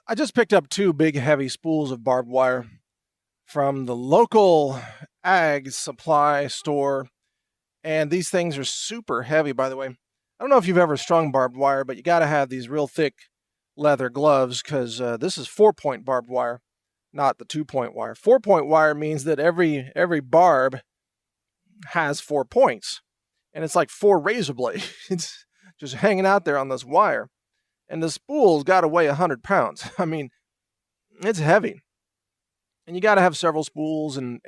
I just picked up two big heavy spools of barbed wire from the local ag supply store. And these things are super heavy, by the way. I don't know if you've ever strung barbed wire, but you got to have these real thick leather gloves because this is 4-point barbed wire, not the 2-point wire. 4-point wire means that every barb has 4 points, and it's like 4 razor blades. It's just hanging out there on this wire. And the spool's got to weigh 100 pounds. I mean, it's heavy. And you got to have several spools. And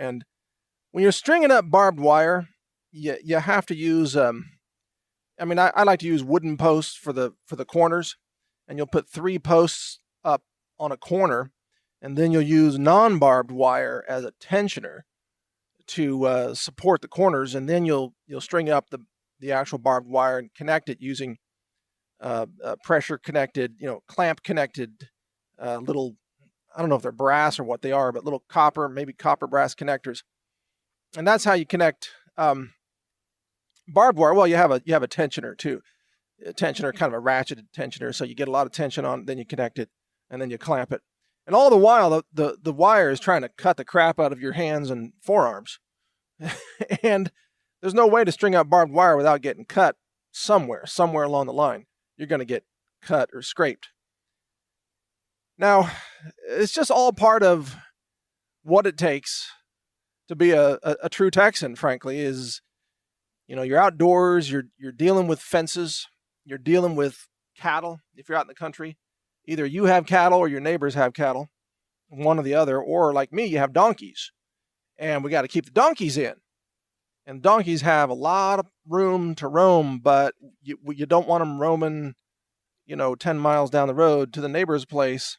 when you're stringing up barbed wire, you have to use, I like to use wooden posts for the corners. And you'll put 3 posts up on a corner. And then you'll use non-barbed wire as a tensioner to support the corners. And then you'll string up the actual barbed wire and connect it using pressure connected, clamp connected little, I don't know if they're brass or what they are, but little maybe copper brass connectors. And that's how you connect barbed wire. Well, you have a tensioner too. A tensioner, kind of a ratcheted tensioner. So you get a lot of tension on it, then you connect it, and then you clamp it. And all the while, the wire is trying to cut the crap out of your hands and forearms. And there's no way to string out barbed wire without getting cut somewhere along the line. You're going to get cut or scraped. Now, it's just all part of what it takes to be a true Texan, frankly, is, you're outdoors, you're dealing with fences, you're dealing with cattle. If you're out in the country, either you have cattle or your neighbors have cattle, one or the other, or like me, you have donkeys, and we got to keep the donkeys in. And donkeys have a lot of room to roam, but you don't want them roaming, 10 miles down the road to the neighbor's place.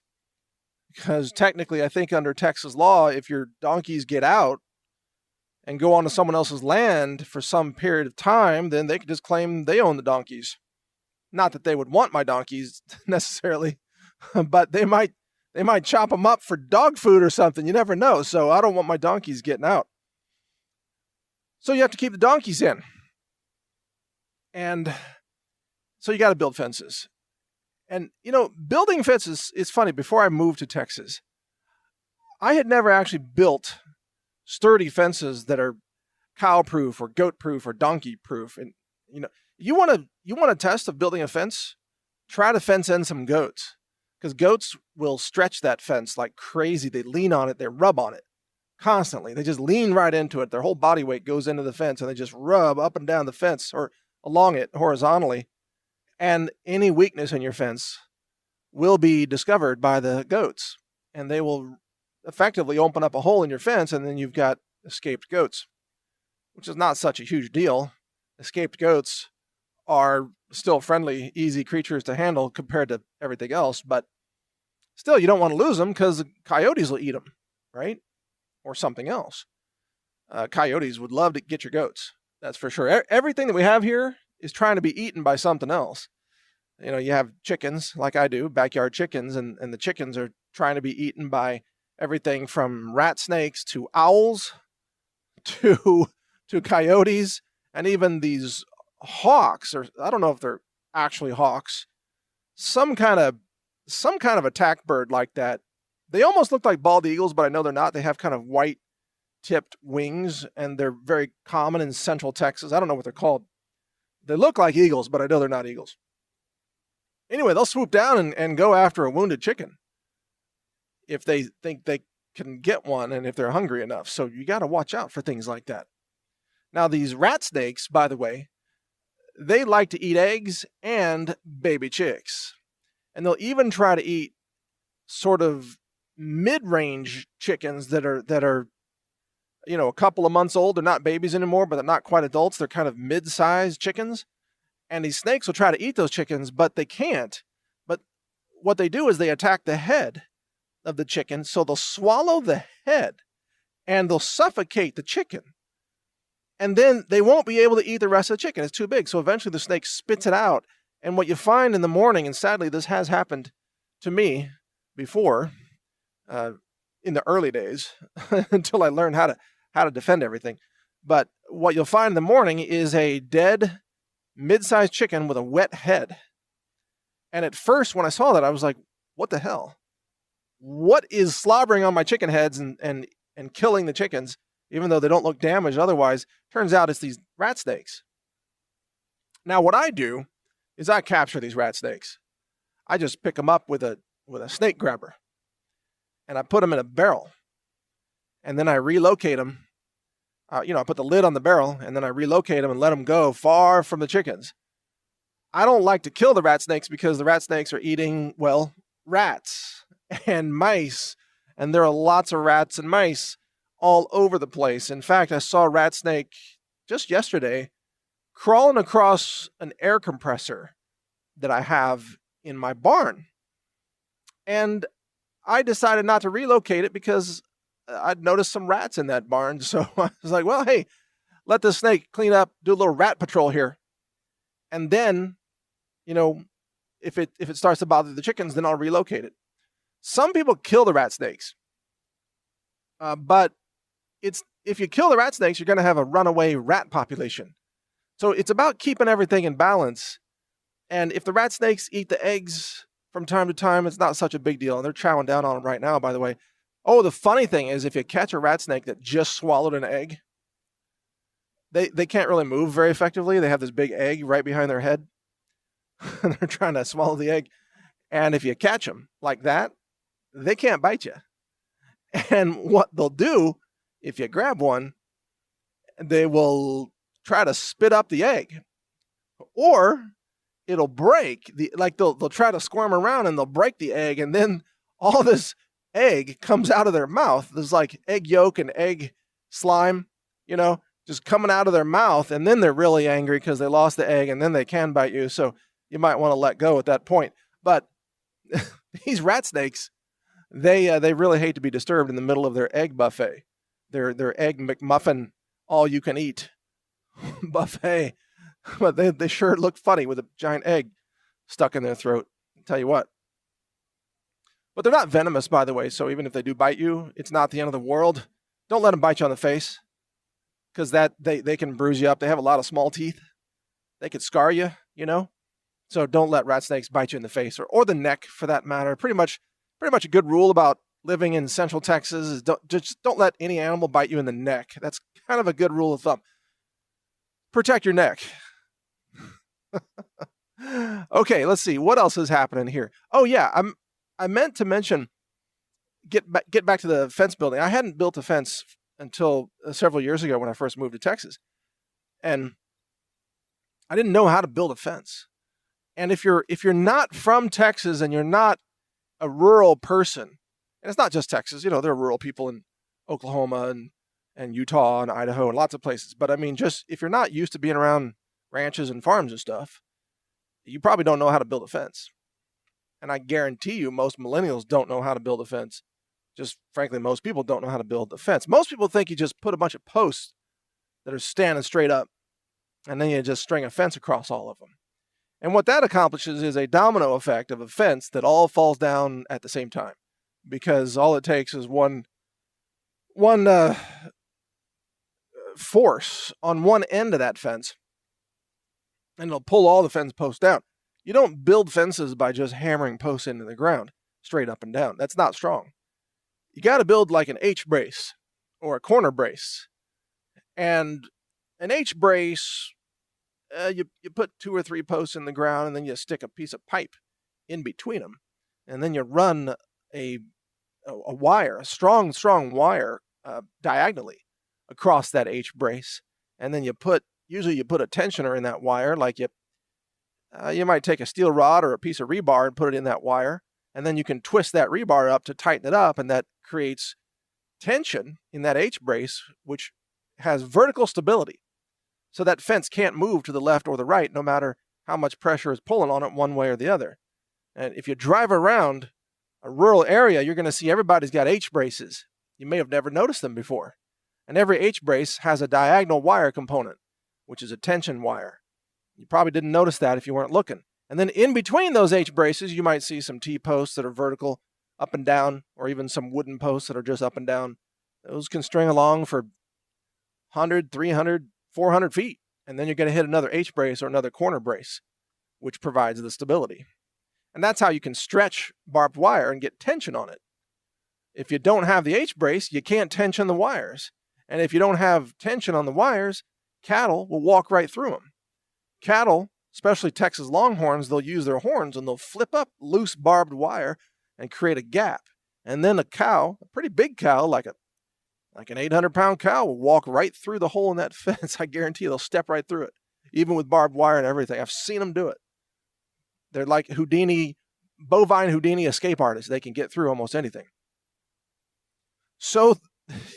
Because technically, I think under Texas law, if your donkeys get out and go onto someone else's land for some period of time, then they could just claim they own the donkeys. Not that they would want my donkeys necessarily, but they might chop them up for dog food or something. You never know. So I don't want my donkeys getting out. So you have to keep the donkeys in. And so you got to build fences. And, building fences is funny. Before I moved to Texas, I had never actually built sturdy fences that are cow-proof or goat-proof or donkey-proof. And, you want a test of building a fence? Try to fence in some goats. Because goats will stretch that fence like crazy. They lean on it. They rub on it constantly. They just lean right into it. Their whole body weight goes into the fence, and they just rub up and down the fence or along it horizontally. And any weakness in your fence will be discovered by the goats, and they will effectively open up a hole in your fence, and then you've got escaped goats, which is not such a huge deal. Escaped goats are still friendly, easy creatures to handle compared to everything else, but still, you don't want to lose them because the coyotes will eat them, right? Or something else. Coyotes would love to get your goats. That's for sure. Everything that we have here is trying to be eaten by something else. You have chickens, like I do, backyard chickens, and the chickens are trying to be eaten by everything from rat snakes to owls to coyotes, and even these hawks, or I don't know if they're actually hawks, some kind of attack bird like that. They almost look like bald eagles, but I know they're not. They have kind of white tipped wings, and they're very common in central Texas. I don't know what they're called. They look like eagles, but I know they're not eagles. Anyway, they'll swoop down and go after a wounded chicken if they think they can get one and if they're hungry enough. So you got to watch out for things like that. Now, these rat snakes, by the way, they like to eat eggs and baby chicks. And they'll even try to eat sort of mid-range chickens that are a couple of months old. They're not babies anymore, but they're not quite adults. They're kind of mid-sized chickens. And these snakes will try to eat those chickens, but they can't. But what they do is they attack the head of the chicken. So they'll swallow the head and they'll suffocate the chicken. And then they won't be able to eat the rest of the chicken. It's too big. So eventually the snake spits it out. And what you find in the morning, and sadly this has happened to me before, in the early days, until I learned how to defend everything. But what you'll find in the morning is a dead mid-sized chicken with a wet head. And at first, when I saw that, I was like, what the hell? what is slobbering on my chicken heads and killing the chickens, even though they don't look damaged otherwise. Turns out it's these rat snakes. Now, what I do is I capture these rat snakes. I just pick them up with a snake grabber, and I put them in a barrel, and then I relocate them. I put the lid on the barrel, and then I relocate them and let them go far from the chickens. I don't like to kill the rat snakes because the rat snakes are eating, well, rats and mice, and there are lots of rats and mice all over the place. In fact, I saw a rat snake just yesterday crawling across an air compressor that I have in my barn. And I decided not to relocate it because I'd noticed some rats in that barn. So I was like, well, hey, let the snake clean up, do a little rat patrol here. And then, if it starts to bother the chickens, then I'll relocate it. Some people kill the rat snakes. But if you kill the rat snakes, you're going to have a runaway rat population. So it's about keeping everything in balance. And if the rat snakes eat the eggs from time to time, it's not such a big deal. And they're chowing down on them right now, by the way. Oh, the funny thing is, if you catch a rat snake that just swallowed an egg, they can't really move very effectively. They have this big egg right behind their head. And they're trying to swallow the egg. And if you catch them like that, they can't bite you. And what they'll do, if you grab one, they will try to spit up the egg. Or it'll break. They'll try to squirm around and they'll break the egg. And then all this egg comes out of their mouth. There's like egg yolk and egg slime, just coming out of their mouth. And then they're really angry because they lost the egg, and then they can bite you. So you might want to let go at that point. But these rat snakes, they really hate to be disturbed in the middle of their egg buffet, their egg McMuffin, all you can eat buffet. But they sure look funny with a giant egg stuck in their throat. I'll tell you what. But they're not venomous, by the way. So even if they do bite you, it's not the end of the world. Don't let them bite you on the face, because they can bruise you up. They have a lot of small teeth. They could scar you, So don't let rat snakes bite you in the face or the neck, for that matter. Pretty much a good rule about living in Central Texas is don't let any animal bite you in the neck. That's kind of a good rule of thumb. Protect your neck. Okay, let's see what else is happening here. Oh yeah, I meant to mention get back to the fence building. I hadn't built a fence until several years ago when I first moved to Texas, and I didn't know how to build a fence. And if you're not from Texas and you're not a rural person, and it's not just Texas, there are rural people in Oklahoma and Utah and Idaho and lots of places. But I mean, just if you're not used to being around ranches and farms and stuff, you probably don't know how to build a fence. And I guarantee you most millennials don't know how to build a fence. Just frankly, most people don't know how to build a fence. Most people think you just put a bunch of posts that are standing straight up, and then you just string a fence across all of them. And what that accomplishes is a domino effect of a fence that all falls down at the same time, because all it takes is one force on one end of that fence, and it'll pull all the fence posts down. You don't build fences by just hammering posts into the ground straight up and down. That's not strong. You got to build like an H-brace or a corner brace. And an H-brace, you put 2 or 3 posts in the ground, and then you stick a piece of pipe in between them. And then you run a wire, a strong wire diagonally across that H-brace. And then usually you put a tensioner in that wire, like you might take a steel rod or a piece of rebar and put it in that wire. And then you can twist that rebar up to tighten it up, and that creates tension in that H-brace, which has vertical stability. So that fence can't move to the left or the right, no matter how much pressure is pulling on it one way or the other. And if you drive around a rural area, you're going to see everybody's got H-braces. You may have never noticed them before. And every H-brace has a diagonal wire component, which is a tension wire. You probably didn't notice that if you weren't looking. And then in between those H-braces, you might see some T-posts that are vertical, up and down, or even some wooden posts that are just up and down. Those can string along for 100, 300, 400 feet. And then you're going to hit another H-brace or another corner brace, which provides the stability. And that's how you can stretch barbed wire and get tension on it. If you don't have the H-brace, you can't tension the wires. And if you don't have tension on the wires, cattle will walk right through them. Cattle, especially Texas Longhorns, they'll use their horns and they'll flip up loose barbed wire and create a gap. And then a cow, a pretty big cow, like an 800-pound cow, will walk right through the hole in that fence. I guarantee you they'll step right through it, even with barbed wire and everything. I've seen them do it. They're like bovine Houdini escape artists. They can get through almost anything. So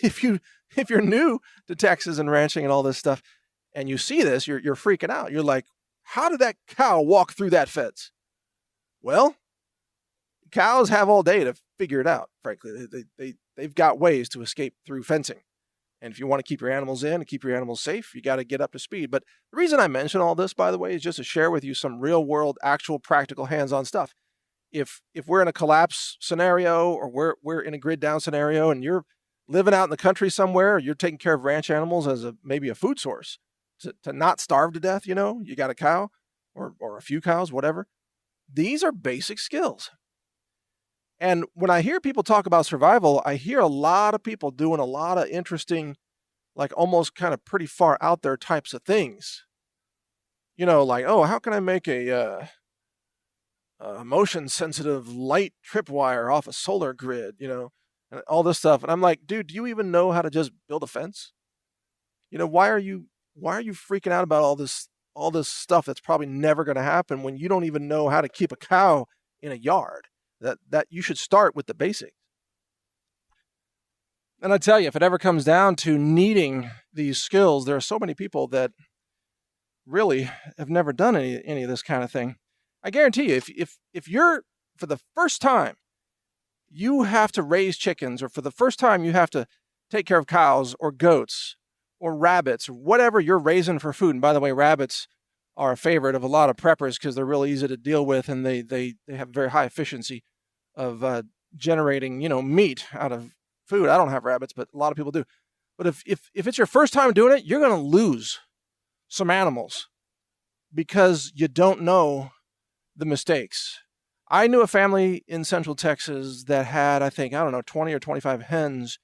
if you're new to Texas and ranching and all this stuff, and you see this, you're freaking out. You're like, how did that cow walk through that fence? Well, cows have all day to figure it out, frankly. They've got ways to escape through fencing. And if you want to keep your animals in and keep your animals safe, you got to get up to speed. But the reason I mention all this, by the way, is just to share with you some real world, actual, practical, hands-on stuff. If we're in a collapse scenario, or we're in a grid down scenario, and you're living out in the country somewhere, or you're taking care of ranch animals as maybe a food source to not starve to death, you got a cow or a few cows, whatever. These are basic skills. And when I hear people talk about survival, I hear a lot of people doing a lot of interesting, like almost kind of pretty far out there types of things. Like, oh, how can I make a motion sensitive light tripwire off a solar grid, and all this stuff. And I'm like, dude, do you even know how to just build a fence? Why are you freaking out about all this stuff that's probably never going to happen when you don't even know how to keep a cow in a yard? That you should start with the basics. And I tell you, if it ever comes down to needing these skills, there are so many people that really have never done any of this kind of thing. I guarantee you, if you're, for the first time, you have to raise chickens, or for the first time you have to take care of cows or goats or rabbits or whatever you're raising for food. And by the way, rabbits are a favorite of a lot of preppers because they're really easy to deal with, and they have very high efficiency of generating, meat out of food. I don't have rabbits, but a lot of people do. But if it's your first time doing it, you're going to lose some animals because you don't know the mistakes. I knew a family in Central Texas that had, 20 or 25 hens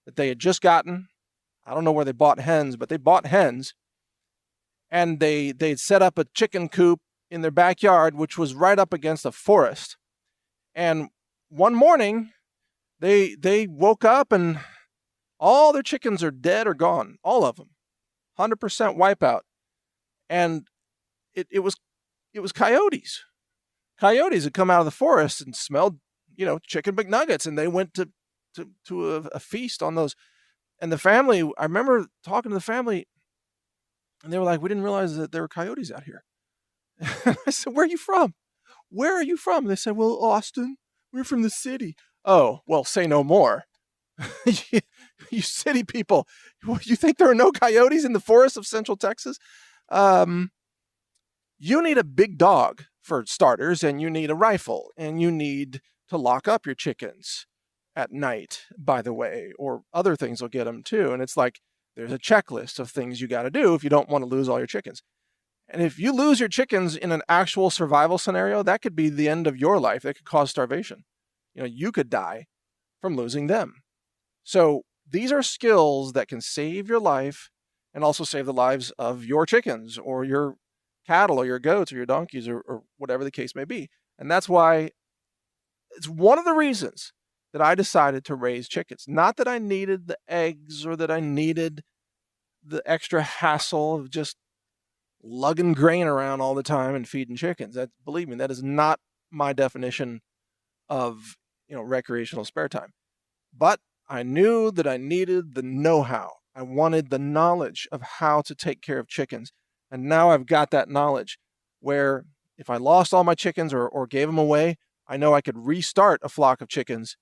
that they had just gotten. I don't know where they bought hens, but they bought hens. And they'd set up a chicken coop in their backyard, which was right up against a forest. And one morning, they woke up and all their chickens are dead or gone. All of them. 100% wipeout. And it was coyotes. Coyotes had come out of the forest and smelled, chicken McNuggets, and they went to a feast on those. And the family, I remember talking to the family, and they were like, we didn't realize that there were coyotes out here. I said, where are you from? Where are you from? And they said, well, Austin, we're from the city. Oh, well, say no more. You city people, you think there are no coyotes in the forests of Central Texas? You need a big dog for starters, and you need a rifle, and you need to lock up your chickens at night, by the way, or other things will get them too. And it's like, there's a checklist of things you got to do if you don't want to lose all your chickens. And if you lose your chickens in an actual survival scenario, that could be the end of your life. It could cause starvation. You could die from losing them. So these are skills that can save your life and also save the lives of your chickens or your cattle or your goats or your donkeys or whatever the case may be. And that's why it's one of the reasons that I decided to raise chickens. Not that I needed the eggs or that I needed the extra hassle of just lugging grain around all the time and feeding chickens. Believe me, that is not my definition of, recreational spare time. But I knew that I needed the know-how. I wanted the knowledge of how to take care of chickens. And now I've got that knowledge where if I lost all my chickens or gave them away, I know I could restart a flock of chickens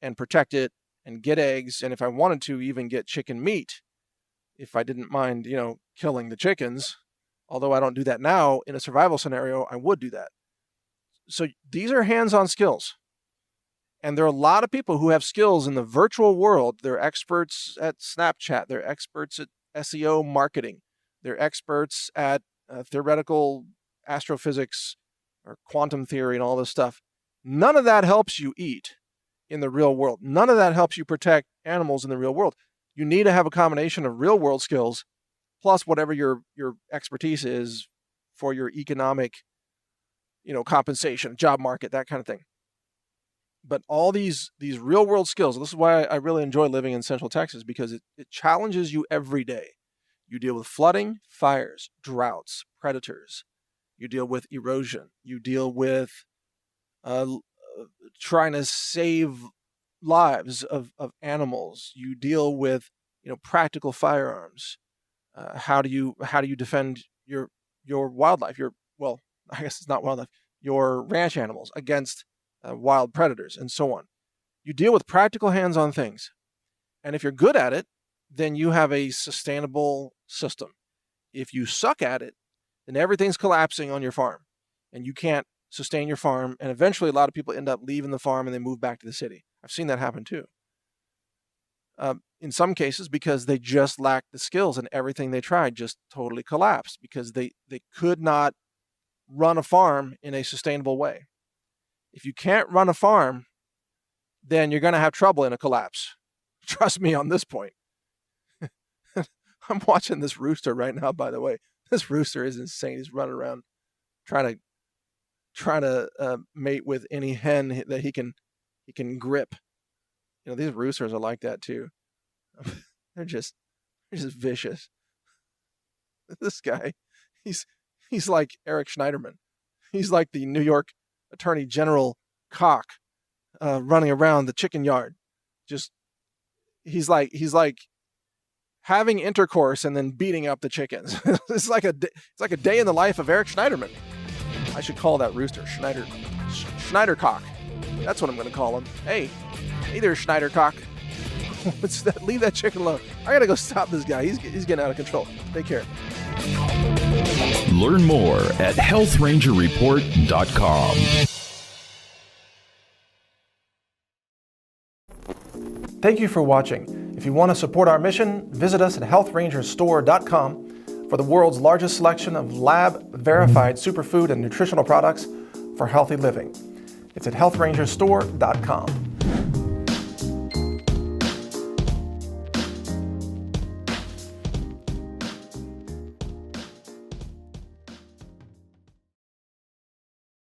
and protect it and get eggs. And if I wanted to, even get chicken meat, if I didn't mind, killing the chickens. Although I don't do that now, in a survival scenario, I would do that. So these are hands-on skills. And there are a lot of people who have skills in the virtual world. They're experts at Snapchat. They're experts at SEO marketing. They're experts at theoretical astrophysics or quantum theory and all this stuff. None of that helps you eat in the real world. None of that helps you protect animals in the real world. You need to have a combination of real world skills plus whatever your expertise is for your economic, compensation, job market, that kind of thing. But all these real world skills, this is why I really enjoy living in Central Texas, because it challenges you every day. You deal with flooding, fires, droughts, predators. You deal with erosion. You deal with trying to save lives of animals. You deal with practical firearms. How do you defend your wildlife? I guess it's not wildlife. Your ranch animals against wild predators and so on. You deal with practical hands-on things, and if you're good at it, then you have a sustainable system. If you suck at it, then everything's collapsing on your farm, and you can't sustain your farm. And eventually, a lot of people end up leaving the farm and they move back to the city. I've seen that happen too. In some cases, because they just lacked the skills, and everything they tried just totally collapsed because they could not run a farm in a sustainable way. If you can't run a farm, then you're going to have trouble in a collapse. Trust me on this point. I'm watching this rooster right now, by the way. This rooster is insane. He's running around trying to mate with any hen that he can grip. These roosters are like that too. They're just vicious. This guy, he's like Eric Schneiderman. He's like the New York Attorney General cock running around the chicken yard. He's like having intercourse and then beating up the chickens. It's like a day in the life of Eric Schneiderman. I should call that rooster Schneidercock. That's what I'm going to call him. Hey there, Schneidercock. Leave that chicken alone. I got to go stop this guy. He's getting out of control. Take care. Learn more at healthrangerreport.com. Thank you for watching. If you want to support our mission, visit us at healthrangerstore.com for the world's largest selection of lab-verified superfood and nutritional products for healthy living. It's at healthrangerstore.com.